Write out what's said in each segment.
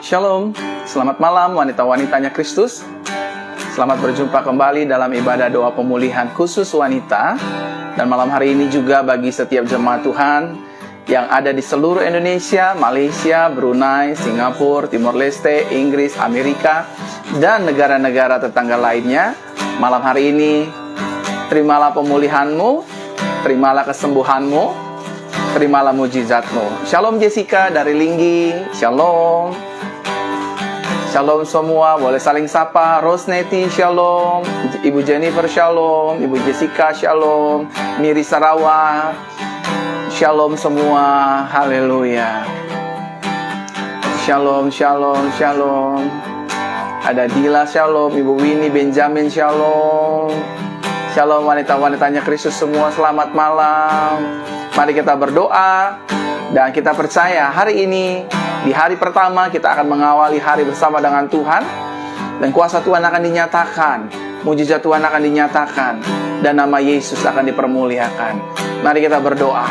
Shalom, selamat malam wanita-wanitanya Kristus. Selamat berjumpa kembali dalam ibadah doa pemulihan khusus wanita. Dan malam hari ini juga bagi setiap jemaat Tuhan yang ada di seluruh Indonesia, Malaysia, Brunei, Singapura, Timor Leste, Inggris, Amerika, dan negara-negara tetangga lainnya. Malam hari ini, terimalah pemulihanmu, terimalah kesembuhanmu, terimalah mujizatmu. Shalom Jessica dari Linggi, shalom. Shalom semua, boleh saling sapa. Rosneti, shalom. Ibu Jennifer, shalom. Ibu Jessica, shalom. Miri Sarawak, shalom semua. Haleluya. Shalom, shalom, shalom. Ada Dila, shalom. Ibu Winnie Benjamin, shalom. Shalom wanita-wanitanya Kristus semua, selamat malam. Mari kita berdoa. Dan kita percaya hari ini, di hari pertama kita akan mengawali hari bersama dengan Tuhan. Dan kuasa Tuhan akan dinyatakan, mujizat Tuhan akan dinyatakan, dan nama Yesus akan dipermuliakan. Mari kita berdoa.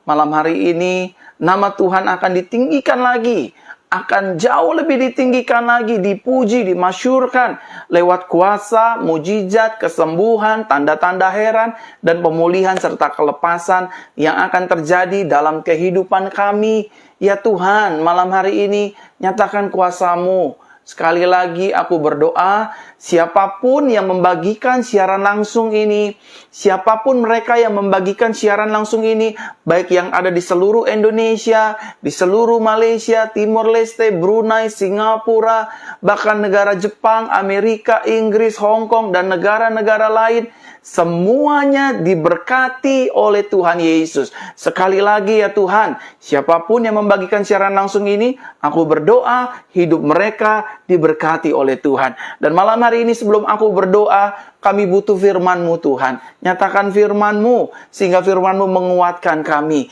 Malam hari ini, nama Tuhan akan ditinggikan lagi, akan jauh lebih ditinggikan lagi, dipuji, dimasyurkan lewat kuasa, mujizat, kesembuhan, tanda-tanda heran, dan pemulihan serta kelepasan yang akan terjadi dalam kehidupan kami. Ya Tuhan, malam hari ini nyatakan kuasa-Mu. Sekali lagi aku berdoa, siapapun yang membagikan siaran langsung ini, siapapun mereka yang membagikan siaran langsung ini, baik yang ada di seluruh Indonesia, di seluruh Malaysia, Timor Leste, Brunei, Singapura, bahkan negara Jepang, Amerika, Inggris, Hong Kong, dan negara-negara lain, semuanya diberkati oleh Tuhan Yesus. Sekali lagi ya Tuhan, siapapun yang membagikan siaran langsung ini, aku berdoa hidup mereka diberkati oleh Tuhan. Dan malam hari ini sebelum aku berdoa, kami butuh firman-Mu Tuhan. Nyatakan firman-Mu, sehingga firman-Mu menguatkan kami.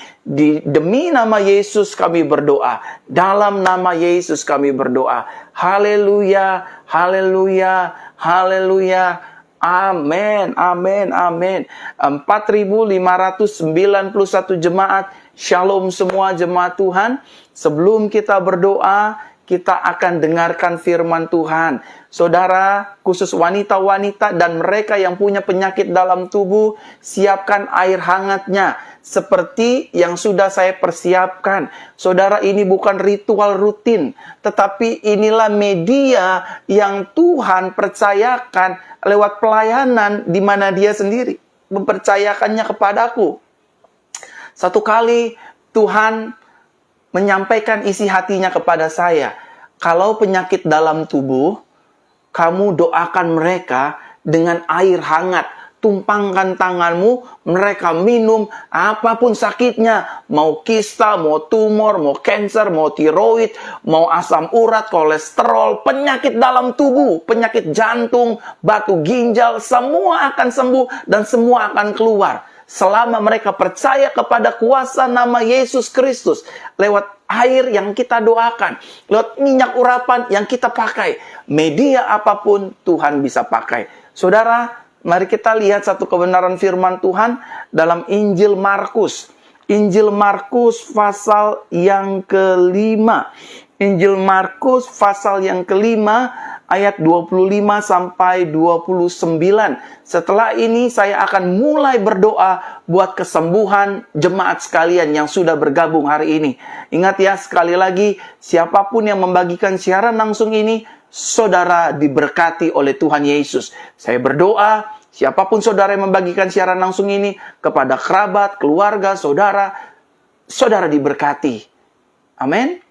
Demi nama Yesus kami berdoa. Dalam nama Yesus kami berdoa. Haleluya, haleluya, haleluya. Amin, amin, amin. 4.591 jemaat. Shalom semua jemaat Tuhan. Sebelum kita berdoa, kita akan dengarkan firman Tuhan. Saudara, khusus wanita-wanita dan mereka yang punya penyakit dalam tubuh, siapkan air hangatnya. Seperti yang sudah saya persiapkan. Saudara, ini bukan ritual rutin, tetapi inilah media yang Tuhan percayakan lewat pelayanan di mana Dia sendiri mempercayakannya kepadaku. Satu kali Tuhan menyampaikan isi hatinya kepada saya. Kalau penyakit dalam tubuh, kamu doakan mereka dengan air hangat. Tumpangkan tanganmu, mereka minum, apapun sakitnya, mau kista, mau tumor, mau kanker, mau tiroid, mau asam urat, kolesterol, penyakit dalam tubuh, penyakit jantung, batu ginjal, semua akan sembuh dan semua akan keluar. Selama mereka percaya kepada kuasa nama Yesus Kristus, lewat air yang kita doakan, lewat minyak urapan yang kita pakai, media apapun Tuhan bisa pakai. Saudara, mari kita lihat satu kebenaran firman Tuhan dalam Injil Markus. Injil Markus pasal yang kelima. Injil Markus pasal yang kelima ayat 25 sampai 29. Setelah ini saya akan mulai berdoa buat kesembuhan jemaat sekalian yang sudah bergabung hari ini. Ingat ya, sekali lagi, siapapun yang membagikan siaran langsung ini, saudara diberkati oleh Tuhan Yesus. Saya berdoa, siapapun saudara yang membagikan siaran langsung ini, kepada kerabat, keluarga, saudara, saudara diberkati. Amin.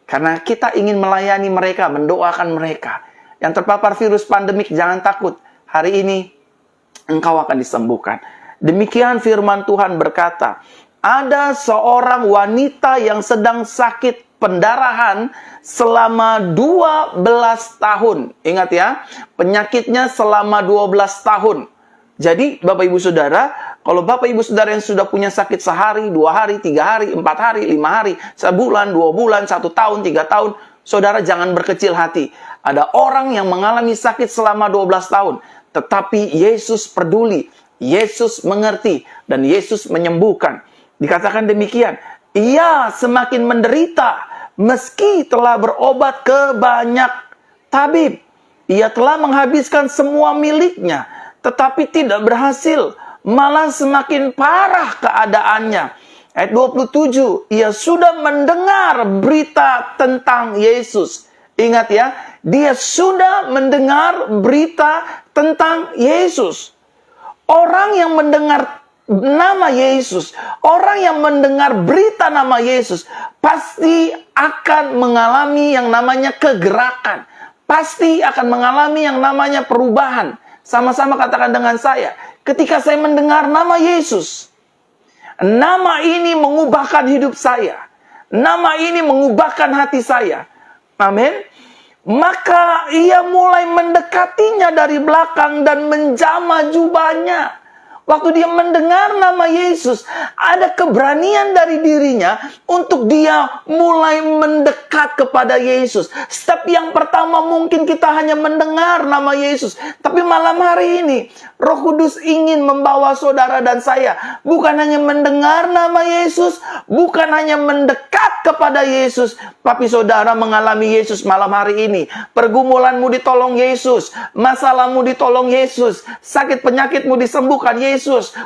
Karena kita ingin melayani mereka, mendoakan mereka. Yang terpapar virus pandemik, jangan takut. Hari ini, engkau akan disembuhkan. Demikian firman Tuhan berkata, ada seorang wanita yang sedang sakit pendarahan selama 12 tahun. Ingat ya, penyakitnya selama 12 tahun. Jadi, Bapak Ibu Saudara, kalau Bapak Ibu Saudara yang sudah punya sakit sehari, 2 hari, 3 hari, 4 hari, 5 hari, sebulan, 2 bulan, 1 tahun, 3 tahun, saudara jangan berkecil hati. Ada orang yang mengalami sakit selama 12 tahun, tetapi Yesus peduli, Yesus mengerti, dan Yesus menyembuhkan. Dikatakan demikian, ia semakin menderita, Meski telah berobat ke banyak tabib, ia telah menghabiskan semua miliknya, tetapi tidak berhasil, malah semakin parah keadaannya. Ayat 27, ia sudah mendengar berita tentang Yesus. Ingat ya, dia sudah mendengar berita tentang Yesus. Orang yang mendengar nama Yesus, orang yang mendengar berita nama Yesus, pasti akan mengalami yang namanya kegerakan. Pasti akan mengalami yang namanya perubahan. Sama-sama katakan dengan saya, ketika saya mendengar nama Yesus, nama ini mengubahkan hidup saya. Nama ini mengubahkan hati saya. Amin. Maka ia mulai mendekatinya dari belakang dan menjamah jubahnya. Waktu dia mendengar nama Yesus, ada keberanian dari dirinya untuk dia mulai mendekat kepada Yesus. Step yang pertama mungkin kita hanya mendengar nama Yesus. Tapi malam hari ini, Roh Kudus ingin membawa saudara dan saya. Bukan hanya mendengar nama Yesus, bukan hanya mendekat kepada Yesus. Tapi saudara mengalami Yesus malam hari ini. Pergumulanmu ditolong Yesus. Masalahmu ditolong Yesus. Sakit penyakitmu disembuhkan Yesus.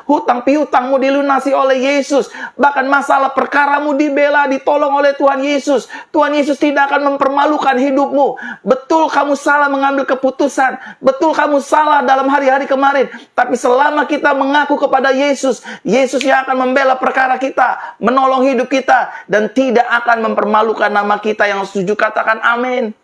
Hutang piutangmu dilunasi oleh Yesus. Bahkan masalah perkaramu dibela, ditolong oleh Tuhan Yesus. Tuhan Yesus tidak akan mempermalukan hidupmu. Betul kamu salah mengambil keputusan. Betul kamu salah dalam hari-hari kemarin. Tapi selama kita mengaku kepada Yesus, Yesus yang akan membela perkara kita, menolong hidup kita, dan tidak akan mempermalukan nama kita. Yang setuju katakan amin.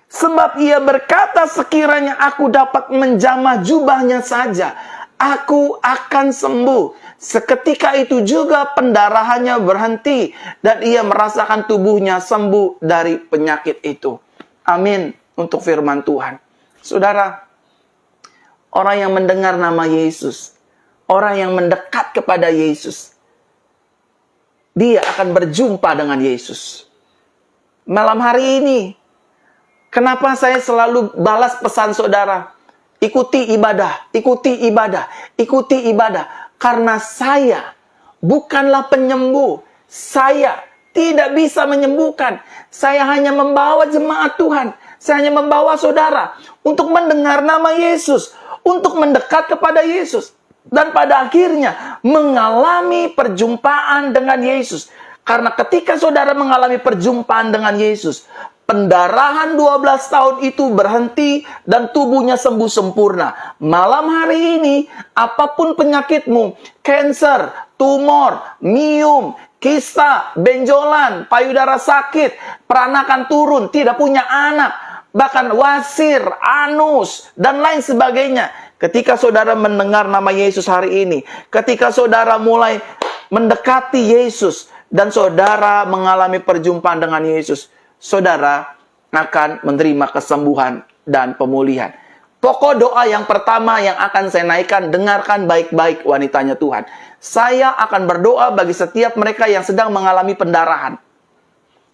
Sebab ia berkata, sekiranya aku dapat menjamah jubahnya saja, aku akan sembuh. Seketika itu juga pendarahannya berhenti dan ia merasakan tubuhnya sembuh dari penyakit itu. Amin untuk firman Tuhan. Saudara, orang yang mendengar nama Yesus, orang yang mendekat kepada Yesus, dia akan berjumpa dengan Yesus. Malam hari ini, kenapa saya selalu balas pesan saudara? Ikuti ibadah, ikuti ibadah, ikuti ibadah. Karena saya bukanlah penyembuh. Saya tidak bisa menyembuhkan. Saya hanya membawa jemaat Tuhan. Saya hanya membawa saudara untuk mendengar nama Yesus, untuk mendekat kepada Yesus. Dan pada akhirnya mengalami perjumpaan dengan Yesus. Karena ketika saudara mengalami perjumpaan dengan Yesus, pendarahan 12 tahun itu berhenti dan tubuhnya sembuh sempurna. Malam hari ini, apapun penyakitmu, kanker, tumor, miom, kista, benjolan, payudara sakit, peranakan turun, tidak punya anak, bahkan wasir, anus, dan lain sebagainya. Ketika saudara mendengar nama Yesus hari ini, ketika saudara mulai mendekati Yesus, dan saudara mengalami perjumpaan dengan Yesus, saudara akan menerima kesembuhan dan pemulihan. Pokok doa yang pertama yang akan saya naikkan, dengarkan baik-baik wanitanya Tuhan. Saya akan berdoa bagi setiap mereka yang sedang mengalami pendarahan.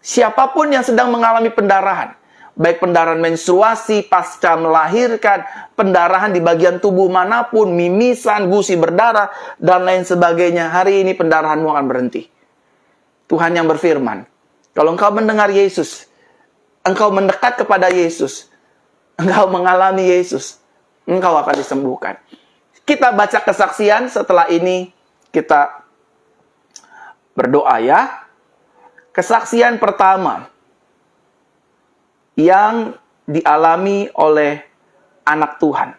Siapapun yang sedang mengalami pendarahan, baik pendarahan menstruasi, pasca melahirkan, pendarahan di bagian tubuh manapun, mimisan, gusi berdarah, dan lain sebagainya. Hari ini pendarahanmu akan berhenti. Tuhan yang berfirman, kalau engkau mendengar Yesus, engkau mendekat kepada Yesus, engkau mengalami Yesus, engkau akan disembuhkan. Kita baca kesaksian, setelah ini kita berdoa ya. Kesaksian pertama yang dialami oleh anak Tuhan.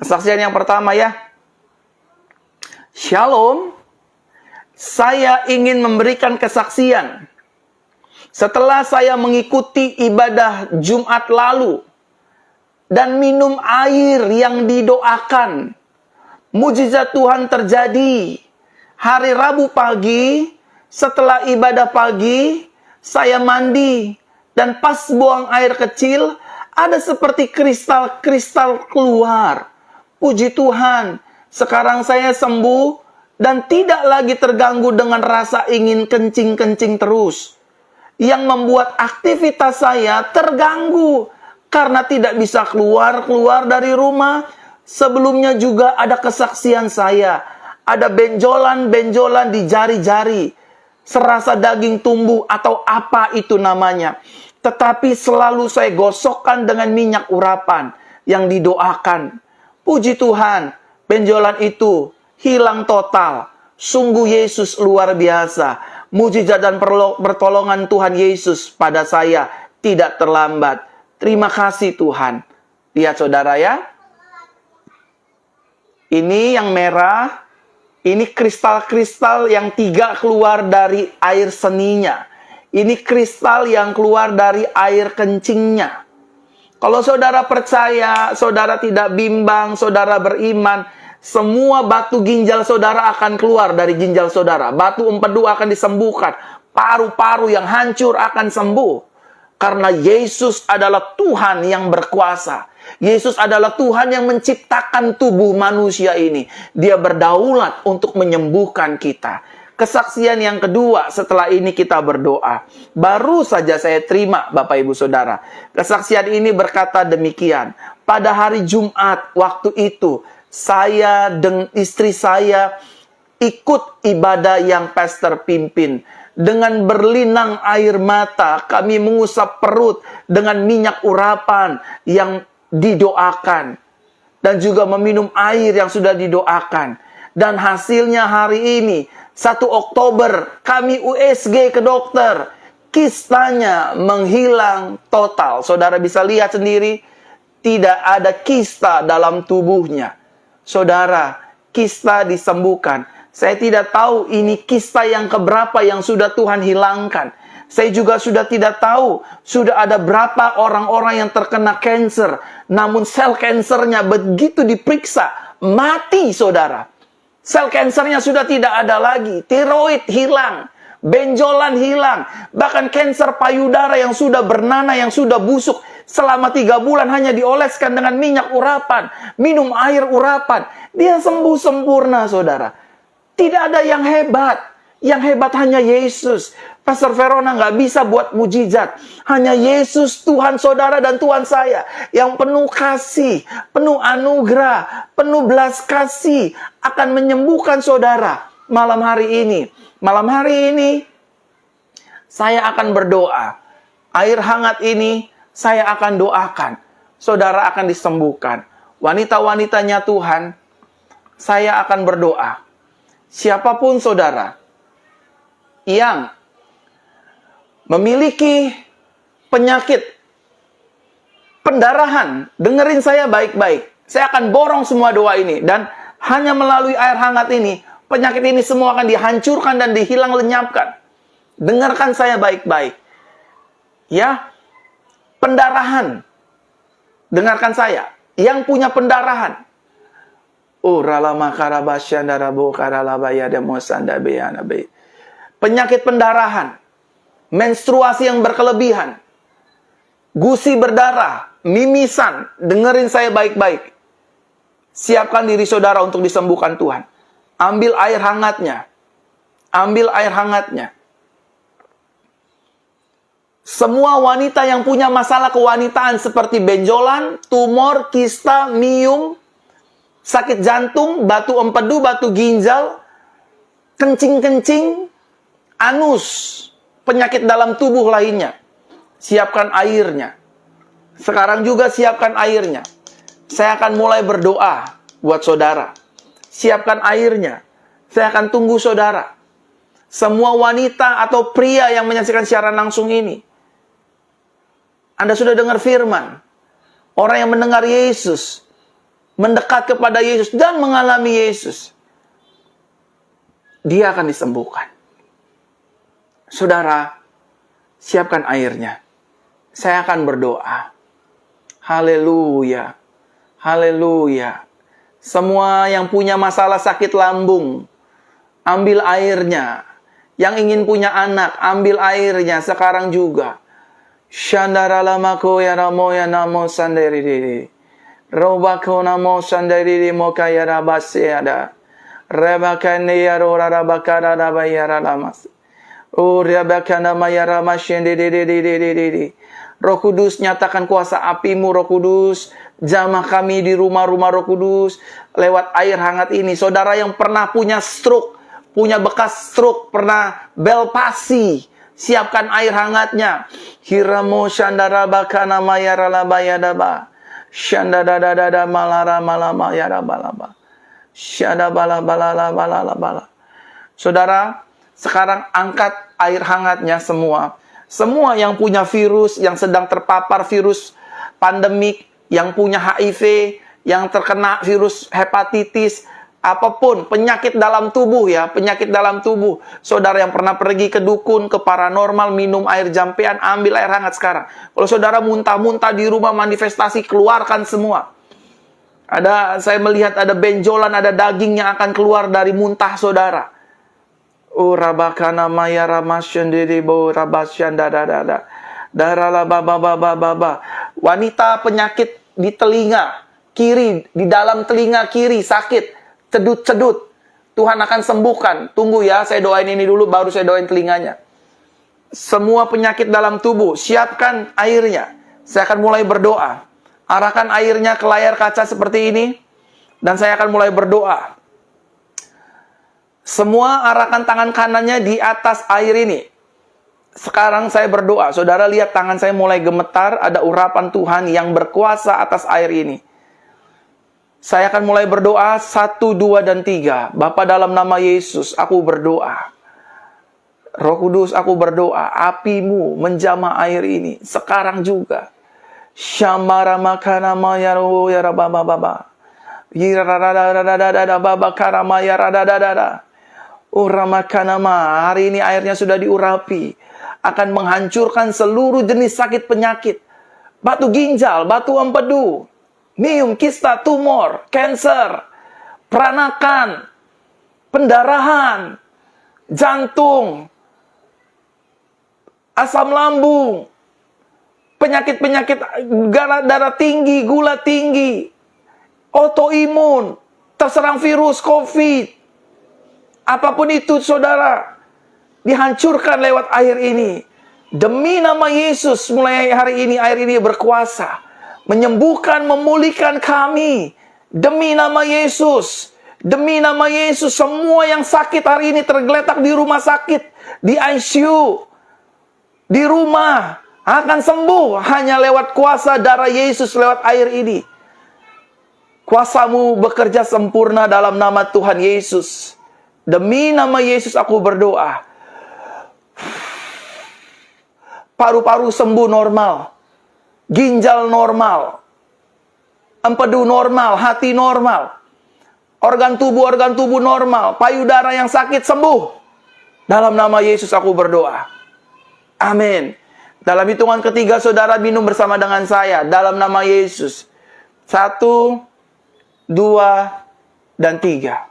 Kesaksian yang pertama ya. Shalom. Saya ingin memberikan kesaksian. Setelah saya mengikuti ibadah Jumat lalu dan minum air yang didoakan, mujizat Tuhan terjadi. Hari Rabu pagi, setelah ibadah pagi, saya mandi. Dan pas buang air kecil, ada seperti kristal-kristal keluar. Puji Tuhan, sekarang saya sembuh dan tidak lagi terganggu dengan rasa ingin kencing-kencing terus. Yang membuat aktivitas saya terganggu karena tidak bisa keluar dari rumah. Sebelumnya juga ada kesaksian saya. Ada benjolan-benjolan di jari-jari. serasa daging tumbuh atau apa itu namanya. Tetapi selalu saya gosokkan dengan minyak urapan yang didoakan. Puji Tuhan, benjolan itu hilang total. Sungguh Yesus luar biasa. Mujizat dan pertolongan Tuhan Yesus pada saya tidak terlambat. Terima kasih Tuhan. Lihat saudara ya. Ini yang merah. Ini kristal-kristal yang 3 keluar dari air seninya. Ini kristal yang keluar dari air kencingnya. Kalau saudara percaya, saudara tidak bimbang, saudara beriman, semua batu ginjal saudara akan keluar dari ginjal saudara. Batu empedu akan disembuhkan. Paru-paru yang hancur akan sembuh. Karena Yesus adalah Tuhan yang berkuasa. Yesus adalah Tuhan yang menciptakan tubuh manusia ini. Dia berdaulat untuk menyembuhkan kita. Kesaksian yang kedua setelah ini kita berdoa. Baru saja saya terima Bapak Ibu Saudara. Kesaksian ini berkata demikian. Pada hari Jumat waktu itu, saya dan istri saya ikut ibadah yang pastor pimpin. Dengan berlinang air mata, kami mengusap perut dengan minyak urapan yang didoakan. Dan juga meminum air yang sudah didoakan. Dan hasilnya hari ini, 1 Oktober, kami USG ke dokter. Kistanya menghilang total. Saudara bisa lihat sendiri, tidak ada kista dalam tubuhnya. Saudara, kista disembuhkan. Saya tidak tahu ini kista yang keberapa yang sudah Tuhan hilangkan. Saya juga sudah tidak tahu sudah ada berapa orang-orang yang terkena kanker. Namun sel kansernya begitu diperiksa, mati saudara. Sel kansernya sudah tidak ada lagi. Tiroid hilang. Benjolan hilang. Bahkan kanker payudara yang sudah bernanah, yang sudah busuk. Selama 3 bulan hanya dioleskan dengan minyak urapan. Minum air urapan. Dia sembuh sempurna saudara. Tidak ada yang hebat. Yang hebat hanya Yesus. Pastor Verona nggak bisa buat mujizat. Hanya Yesus Tuhan saudara dan Tuhan saya. Yang penuh kasih, penuh anugerah, penuh belas kasih. Akan menyembuhkan saudara malam hari ini. Malam hari ini saya akan berdoa. Air hangat ini saya akan doakan. Saudara akan disembuhkan. Wanita-wanitanya Tuhan, saya akan berdoa. Siapapun saudara yang memiliki penyakit pendarahan, dengerin saya baik-baik. Saya akan borong semua doa ini. Dan hanya melalui air hangat ini, penyakit ini semua akan dihancurkan dan dihilang lenyapkan. Dengarkan saya baik-baik. Ya, pendarahan. Dengarkan saya. Yang punya pendarahan. Penyakit pendarahan, menstruasi yang berkelebihan, gusi berdarah, mimisan, dengerin saya baik-baik. Siapkan diri saudara untuk disembuhkan Tuhan. Ambil air hangatnya. Ambil air hangatnya. Semua wanita yang punya masalah kewanitaan seperti benjolan, tumor, kista, miom, sakit jantung, batu empedu, batu ginjal, kencing-kencing, anus, penyakit dalam tubuh lainnya. Siapkan airnya. Sekarang juga siapkan airnya. Saya akan mulai berdoa buat saudara. Siapkan airnya. Saya akan tunggu saudara. Semua wanita atau pria yang menyaksikan siaran langsung ini. Anda sudah dengar firman. Orang yang mendengar Yesus, mendekat kepada Yesus dan mengalami Yesus, dia akan disembuhkan. Saudara, siapkan airnya. Saya akan berdoa. Haleluya. Haleluya. Semua yang punya masalah sakit lambung, ambil airnya. Yang ingin punya anak, ambil airnya sekarang juga. Shandara lamako ya ramo ya namo sandiri. Robako namo sandiri moka ya rabase ada. Rebakane ya rora rabakara rabayara lamas. Uriabakana mayara masyendiri. Roh Kudus, nyatakan kuasa apimu, Roh Kudus. Jamah kami di rumah-rumah Roh Kudus lewat air hangat ini. Saudara yang pernah punya stroke, punya bekas stroke, pernah belpasi, siapkan air hangatnya. Hiramo shandara bakana mayara labayadaba. Shandadadada malara malama yarabalaba. Shadabalabalabalabala. Saudara, sekarang angkat air hangatnya semua. Semua yang punya virus, yang sedang terpapar virus pandemik, yang punya HIV, yang terkena virus hepatitis, apapun, penyakit dalam tubuh ya, penyakit dalam tubuh. Saudara yang pernah pergi ke dukun, ke paranormal, minum air jampean, ambil air hangat sekarang. Kalau saudara muntah-muntah di rumah manifestasi, keluarkan semua. Saya melihat ada benjolan, ada daging yang akan keluar dari muntah saudara. Rabakana maya ramasyandibo rabasyandadadada. Darala baba. Wanita penyakit di telinga kiri, di dalam telinga kiri sakit, cedut-cedut. Tuhan akan sembuhkan. Tunggu ya, saya doain ini dulu baru saya doain telinganya. Semua penyakit dalam tubuh, siapkan airnya. Saya akan mulai berdoa. Arahkan airnya ke layar kaca seperti ini dan saya akan mulai berdoa. Semua arahkan tangan kanannya di atas air ini. Sekarang saya berdoa. Saudara lihat tangan saya mulai gemetar. Ada urapan Tuhan yang berkuasa atas air ini. Saya akan mulai berdoa 1, 2, dan 3. Bapa dalam nama Yesus, aku berdoa. Roh Kudus, aku berdoa. Apimu menjamah air ini. Sekarang juga. Syamara makana mayaro ya baba. Yirararararararara baba karama ya radadadada. Uramakanama, hari ini airnya sudah diurapi, akan menghancurkan seluruh jenis sakit penyakit. Batu ginjal, batu empedu, miom, kista, tumor, kanker, peranakan, pendarahan, jantung, asam lambung, penyakit-penyakit darah tinggi, gula tinggi, autoimun, terserang virus COVID. Apapun itu saudara, dihancurkan lewat air ini. Demi nama Yesus, mulai hari ini air ini berkuasa. Menyembuhkan, memulihkan kami. Demi nama Yesus. Demi nama Yesus, semua yang sakit hari ini tergeletak di rumah sakit, di ICU, di rumah, akan sembuh hanya lewat kuasa darah Yesus, lewat air ini. Kuasamu bekerja sempurna dalam nama Tuhan Yesus. Demi nama Yesus aku berdoa. Paru-paru sembuh normal. Ginjal normal. Empedu normal, hati normal. Organ tubuh normal. Payudara yang sakit sembuh. Dalam nama Yesus aku berdoa. Amin. Dalam hitungan ketiga saudara minum bersama dengan saya. Dalam nama Yesus. 1, 2, dan 3.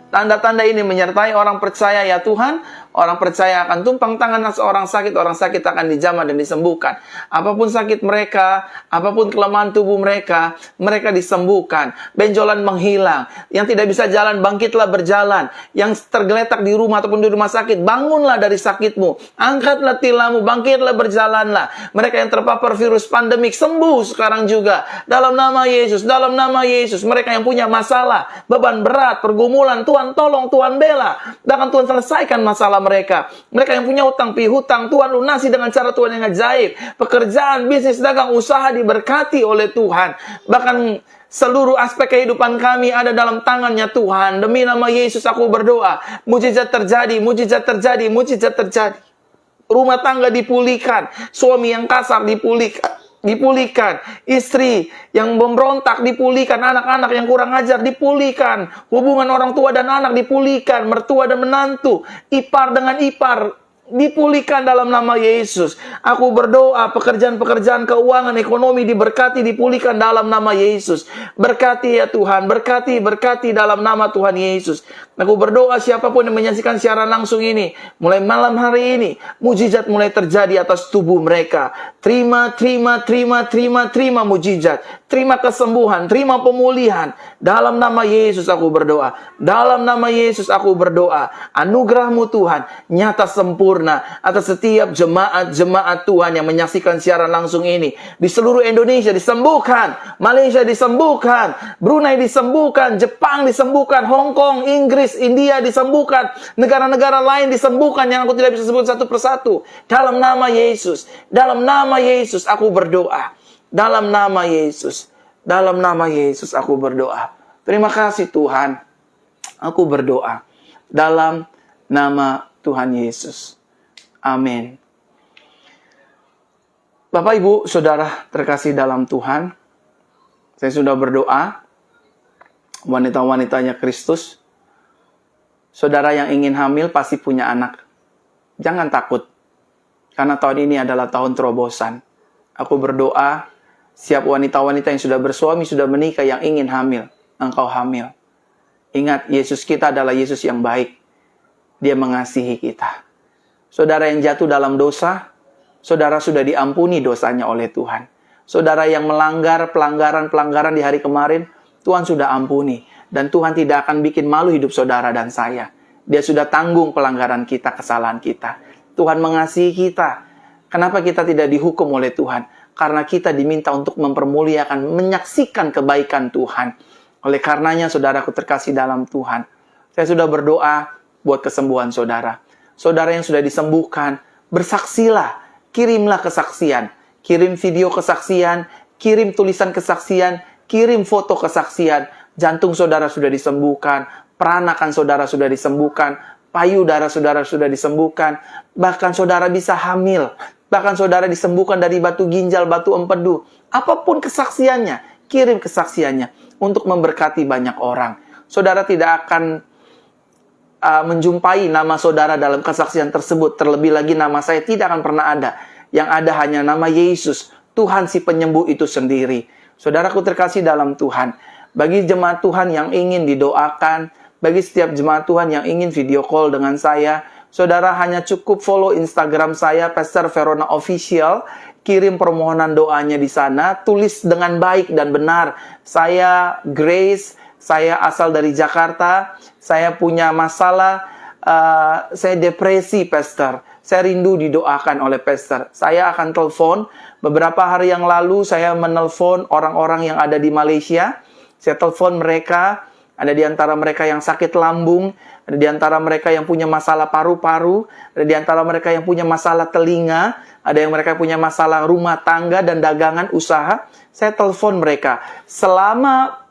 Tanda-tanda ini menyertai orang percaya ya Tuhan. Orang percaya akan tumpang tangan seorang sakit. Orang sakit akan dijamah dan disembuhkan. Apapun sakit mereka, apapun kelemahan tubuh mereka, mereka disembuhkan. Benjolan menghilang. Yang tidak bisa jalan, bangkitlah berjalan. Yang tergeletak di rumah ataupun di rumah sakit, bangunlah dari sakitmu. Angkatlah tilammu, bangkitlah berjalanlah. Mereka yang terpapar virus pandemik, sembuh sekarang juga. Dalam nama Yesus, dalam nama Yesus. Mereka yang punya masalah, beban berat, pergumulan, Tuhan tolong, Tuhan bela. Bahkan Tuhan selesaikan masalah mereka. Mereka yang punya utang piutang, Tuhan lunasi dengan cara Tuhan yang ajaib. Pekerjaan, bisnis, dagang, usaha diberkati oleh Tuhan. Bahkan seluruh aspek kehidupan kami ada dalam tangannya Tuhan. Demi nama Yesus aku berdoa. Mujizat terjadi, mujizat terjadi, mujizat terjadi. Rumah tangga dipulihkan. Suami yang kasar dipulihkan, istri yang memberontak dipulihkan, anak-anak yang kurang ajar dipulihkan, hubungan orang tua dan anak dipulihkan, mertua dan menantu, ipar dengan ipar dipulihkan dalam nama Yesus. Aku berdoa pekerjaan-pekerjaan keuangan, ekonomi diberkati, dipulihkan dalam nama Yesus. Berkati ya Tuhan, berkati dalam nama Tuhan Yesus. Aku berdoa siapapun yang menyaksikan siaran langsung ini, mulai malam hari ini, mujizat mulai terjadi atas tubuh mereka. Terima mujizat. terima kesembuhan, terima pemulihan. Dalam nama Yesus aku berdoa. Dalam nama Yesus aku berdoa. Anugerah-Mu Tuhan nyata sempurna atas setiap jemaat-jemaat Tuhan yang menyaksikan siaran langsung ini. Di seluruh Indonesia disembuhkan, Malaysia disembuhkan, Brunei disembuhkan, Jepang disembuhkan, Hong Kong, Inggris, India disembuhkan, negara-negara lain disembuhkan yang aku tidak bisa sebut satu persatu. Dalam nama Yesus, dalam nama Yesus aku berdoa. Dalam nama Yesus, dalam nama Yesus aku berdoa. Terima kasih Tuhan, aku berdoa dalam nama Tuhan Yesus. Amin. Bapak, Ibu, Saudara terkasih dalam Tuhan, saya sudah berdoa, wanita-wanitanya Kristus. Saudara yang ingin hamil pasti punya anak. Jangan takut, karena tahun ini adalah tahun terobosan. Aku berdoa, siap wanita-wanita yang sudah bersuami, sudah menikah, yang ingin hamil, engkau hamil. Ingat, Yesus kita adalah Yesus yang baik. Dia mengasihi kita. Saudara yang jatuh dalam dosa, saudara sudah diampuni dosanya oleh Tuhan. Saudara yang melanggar pelanggaran di hari kemarin, Tuhan sudah ampuni. Dan Tuhan tidak akan bikin malu hidup saudara dan saya. Dia sudah tanggung pelanggaran kita, kesalahan kita. Tuhan mengasihi kita. Kenapa kita tidak dihukum oleh Tuhan? Karena kita diminta untuk mempermuliakan, menyaksikan kebaikan Tuhan. Oleh karenanya, saudaraku terkasih dalam Tuhan, saya sudah berdoa buat kesembuhan saudara. Saudara yang sudah disembuhkan, bersaksilah, kirimlah kesaksian. Kirim video kesaksian, kirim tulisan kesaksian, kirim foto kesaksian. Jantung saudara sudah disembuhkan, peranakan saudara sudah disembuhkan, payudara saudara sudah disembuhkan, bahkan saudara bisa hamil. Bahkan saudara disembuhkan dari batu ginjal, batu empedu. Apapun kesaksiannya, kirim kesaksiannya untuk memberkati banyak orang. Saudara tidak akan menjumpai nama saudara dalam kesaksian tersebut. Terlebih lagi nama saya tidak akan pernah ada. Yang ada hanya nama Yesus, Tuhan si penyembuh itu sendiri. Saudaraku terkasih dalam Tuhan, bagi jemaat Tuhan yang ingin didoakan, bagi setiap jemaat Tuhan yang ingin video call dengan saya, saudara hanya cukup follow Instagram saya, Pastor Verona Official. Kirim permohonan doanya di sana. Tulis dengan baik dan benar. Saya Grace, saya asal dari Jakarta. Saya punya masalah, saya depresi, Pastor. Saya rindu didoakan oleh Pastor. Saya akan telepon. Beberapa hari yang lalu saya menelpon orang-orang yang ada di Malaysia. Saya telepon mereka. Ada di antara mereka yang sakit lambung, ada di antara mereka yang punya masalah paru-paru, ada di antara mereka yang punya masalah telinga, ada yang mereka punya masalah rumah tangga dan dagangan usaha. Saya telepon mereka. Selama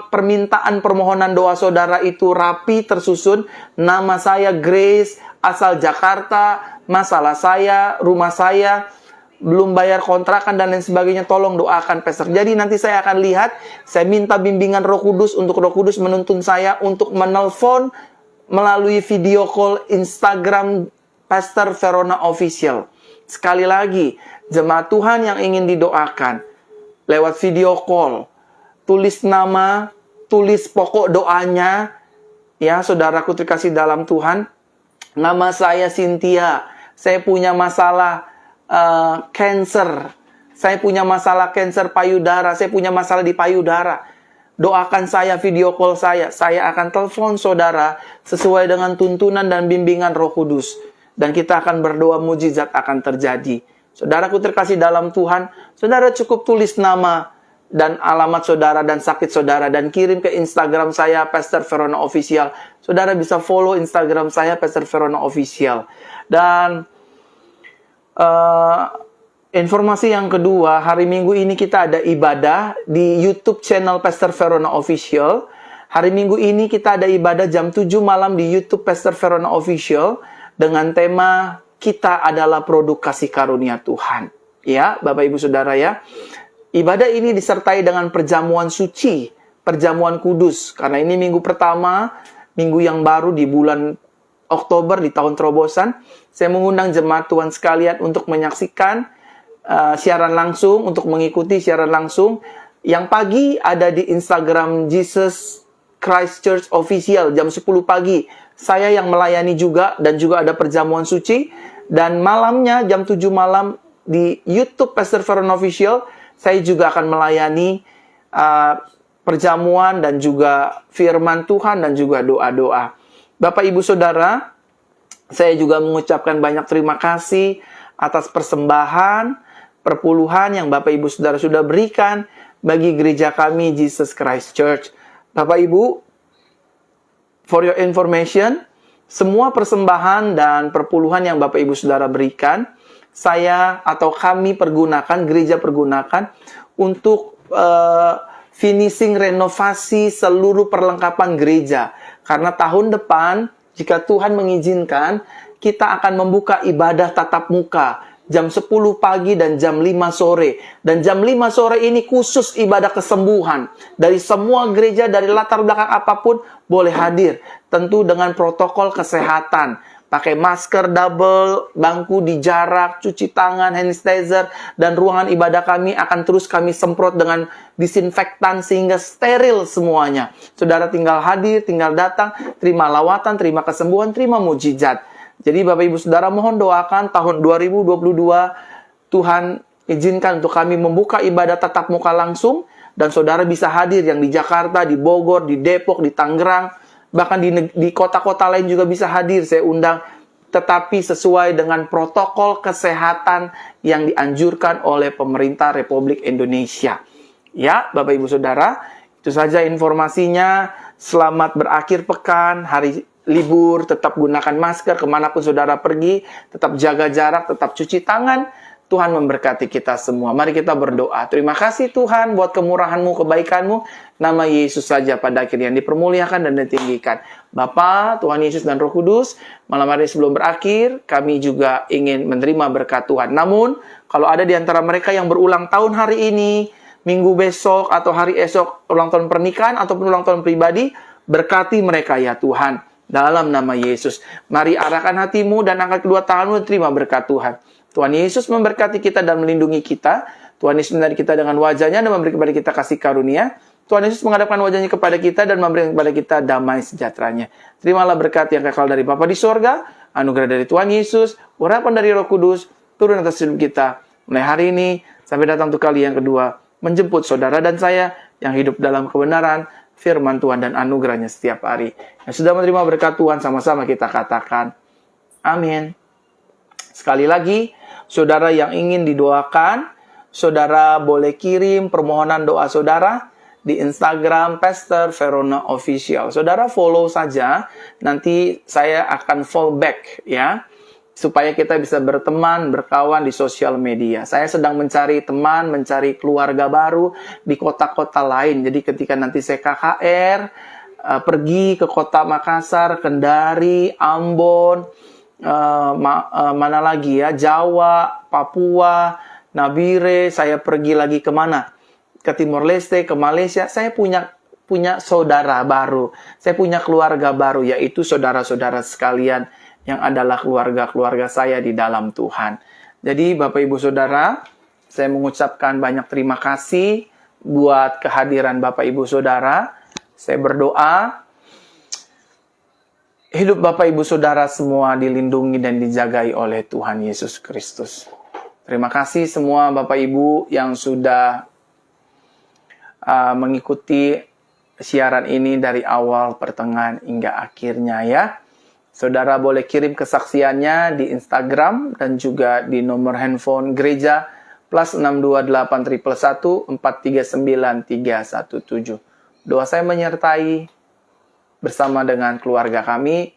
permintaan permohonan doa saudara itu rapi, tersusun, nama saya Grace, asal Jakarta, masalah saya, rumah saya, belum bayar kontrakan dan lain sebagainya, tolong doakan Pastor. Jadi nanti saya akan lihat, saya minta bimbingan Roh Kudus untuk Roh Kudus menuntun saya untuk menelpon melalui video call Instagram Pastor Verona Official. Sekali lagi, jemaat Tuhan yang ingin didoakan lewat video call, tulis nama, tulis pokok doanya, ya saudaraku terkasih dalam Tuhan. Nama saya Cynthia, saya punya masalah cancer. Saya punya masalah cancer payudara. Saya punya masalah di payudara. Doakan saya, video call saya. Saya akan telepon saudara sesuai dengan tuntunan dan bimbingan Roh Kudus. Dan kita akan berdoa, mujizat akan terjadi. Saudaraku terkasih dalam Tuhan, saudara cukup tulis nama dan alamat saudara dan sakit saudara dan kirim ke Instagram saya, Pastor Verona Official. Saudara bisa follow Instagram saya, Pastor Verona Official. Dan informasi yang kedua, hari Minggu ini kita ada ibadah di YouTube channel Pastor Verona Official. Hari Minggu ini kita ada ibadah jam 7 malam di YouTube Pastor Verona Official dengan tema Kita Adalah Produk Kasih Karunia Tuhan. Ya, Bapak Ibu Saudara ya. Ibadah ini disertai dengan perjamuan suci, perjamuan kudus. Karena ini minggu pertama, minggu yang baru di bulan Oktober di tahun terobosan. Saya mengundang jemaat Tuhan sekalian untuk menyaksikan siaran langsung, untuk mengikuti siaran langsung. Yang pagi ada di Instagram Jesus Christ Church Official jam 10 pagi. Saya yang melayani juga dan juga ada perjamuan suci. Dan malamnya jam 7 malam di YouTube Pastor Verona Official, saya juga akan melayani perjamuan dan juga firman Tuhan dan juga doa-doa. Bapak Ibu Saudara, saya juga mengucapkan banyak terima kasih atas persembahan, perpuluhan yang Bapak Ibu Saudara sudah berikan bagi gereja kami Jesus Christ Church. Bapak Ibu, for your information, semua persembahan dan perpuluhan yang Bapak Ibu Saudara berikan, saya atau kami pergunakan, gereja pergunakan untuk finishing renovasi seluruh perlengkapan gereja. Karena tahun depan, jika Tuhan mengizinkan, kita akan membuka ibadah tatap muka jam 10 pagi dan jam 5 sore. Dan jam 5 sore ini khusus ibadah kesembuhan. Dari semua gereja, dari latar belakang apapun, boleh hadir. Tentu dengan protokol kesehatan. Pakai masker double, bangku di jarak, cuci tangan, hand sanitizer, dan ruangan ibadah kami akan terus kami semprot dengan disinfektan sehingga steril semuanya. Saudara tinggal hadir, tinggal datang, terima lawatan, terima kesembuhan, terima mujizat. Jadi Bapak Ibu Saudara mohon doakan tahun 2022 Tuhan izinkan untuk kami membuka ibadah tatap muka langsung dan saudara bisa hadir yang di Jakarta, di Bogor, di Depok, di Tangerang, bahkan di kota-kota lain juga bisa hadir, saya undang, tetapi sesuai dengan protokol kesehatan yang dianjurkan oleh pemerintah Republik Indonesia. Ya, Bapak Ibu Saudara, itu saja informasinya. Selamat berakhir pekan, hari libur, tetap gunakan masker kemanapun saudara pergi, tetap jaga jarak, tetap cuci tangan. Tuhan memberkati kita semua. Mari kita berdoa. Terima kasih Tuhan buat kemurahan-Mu, kebaikan-Mu. Nama Yesus saja pada akhirnya dipermuliakan dan ditinggikan. Bapa, Tuhan Yesus dan Roh Kudus, malam hari sebelum berakhir, kami juga ingin menerima berkat Tuhan. Namun, kalau ada di antara mereka yang berulang tahun hari ini, minggu besok, atau hari esok, ulang tahun pernikahan, ataupun ulang tahun pribadi, berkati mereka ya Tuhan. Dalam nama Yesus, mari arahkan hatimu dan angkat kedua tanganmu dan terima berkat Tuhan. Tuhan Yesus memberkati kita dan melindungi kita. Tuhan Yesus menarik kita dengan wajahnya dan memberi kepada kita kasih karunia. Tuhan Yesus menghadapkan wajahnya kepada kita dan memberi kepada kita damai sejahteranya. Terimalah berkat yang kekal dari Bapa di sorga, anugerah dari Tuhan Yesus, urapan dari Roh Kudus, turun atas hidup kita mulai hari ini sampai datang untuk kali yang kedua, menjemput saudara dan saya yang hidup dalam kebenaran, firman Tuhan dan anugerahnya setiap hari. Yang sudah menerima berkat Tuhan, sama-sama kita katakan, amin. Sekali lagi, saudara yang ingin didoakan, saudara boleh kirim permohonan doa saudara di Instagram Pastor Verona Official. Saudara follow saja, nanti saya akan follow back ya, supaya kita bisa berteman, berkawan di sosial media. Saya sedang mencari teman, mencari keluarga baru di kota-kota lain. Jadi ketika nanti saya KKR, pergi ke kota Makassar, Kendari, Ambon, mana lagi ya, Jawa, Papua, Nabire, saya pergi lagi kemana? Ke Timor Leste, ke Malaysia. Saya punya saudara baru, saya punya keluarga baru, yaitu saudara-saudara sekalian yang adalah keluarga-keluarga saya di dalam Tuhan. Jadi Bapak Ibu Saudara, saya mengucapkan banyak terima kasih buat kehadiran Bapak Ibu Saudara. Saya berdoa hidup Bapak Ibu Saudara semua dilindungi dan dijagai oleh Tuhan Yesus Kristus. Terima kasih semua Bapak Ibu yang sudah mengikuti siaran ini dari awal, pertengahan, hingga akhirnya ya. Saudara boleh kirim kesaksiannya di Instagram dan juga di nomor handphone gereja +628 111 439 317. Doa saya menyertai bersama dengan keluarga kami.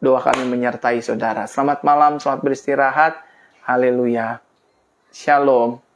Doa kami menyertai saudara. Selamat malam, selamat beristirahat. Haleluya. Shalom.